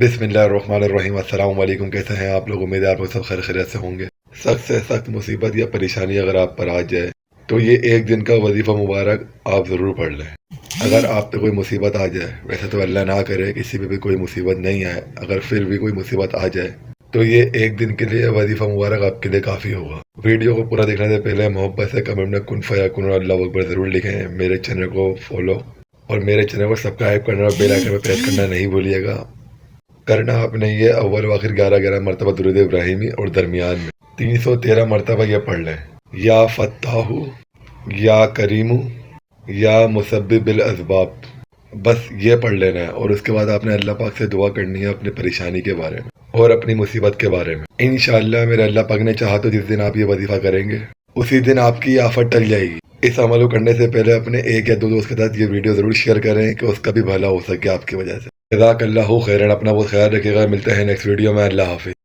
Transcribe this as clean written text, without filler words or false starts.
بسم اللہ الرحمن الرحیم۔ السلام علیکم، کیسے ہیں آپ لوگ؟ امید ہے آپ لوگ سب خیر خیریت سے ہوں گے۔ سخت سے سخت مصیبت یا پریشانی اگر آپ پر آ جائے تو یہ ایک دن کا وظیفہ مبارک آپ ضرور پڑھ لیں۔ اگر آپ پہ کوئی مصیبت آ جائے، ویسے تو اللہ نہ کرے کسی پہ بھی کوئی مصیبت نہیں آئے، اگر پھر بھی کوئی مصیبت آ جائے تو یہ ایک دن کے لیے وظیفہ مبارک آپ کے لیے کافی ہوگا۔ ویڈیو کو پورا دیکھنے سے پہلے محبت سے کمنٹ میں کن فیکون اور اللہ اکبر ضرور لکھیں۔ میرے چینل کو فالو اور میرے چینل کو سبسکرائب کرنا اور بیل آئیکن پہ پریس کرنا نہیں بھولیے گا۔ کرنا آپ نے یہ اول و آخر 11 مرتبہ درود ابراہیمی اور درمیان میں 313 مرتبہ یہ پڑھ لیں۔ یا فتاح، یا کریم، یا مسبب الاسباب، بس یہ پڑھ لینا ہے۔ اور اس کے بعد آپ نے اللہ پاک سے دعا کرنی ہے اپنی پریشانی کے بارے میں اور اپنی مصیبت کے بارے میں۔ انشاءاللہ میرے اللہ پاک نے چاہا تو جس دن آپ یہ وظیفہ کریں گے اسی دن آپ کی آفت ٹل جائے گی۔ اس عمل کو کرنے سے پہلے اپنے ایک یا دو دوست کے ساتھ یہ ویڈیو ضرور شیئر کریں کہ اس کا بھی بھلا ہو سکے آپ کی وجہ سے۔ جزاک اللہ خیرن، اپنا بہت خیال رکھیے گا۔ ملتے ہیں نیکسٹ ویڈیو میں۔ اللہ حافظ۔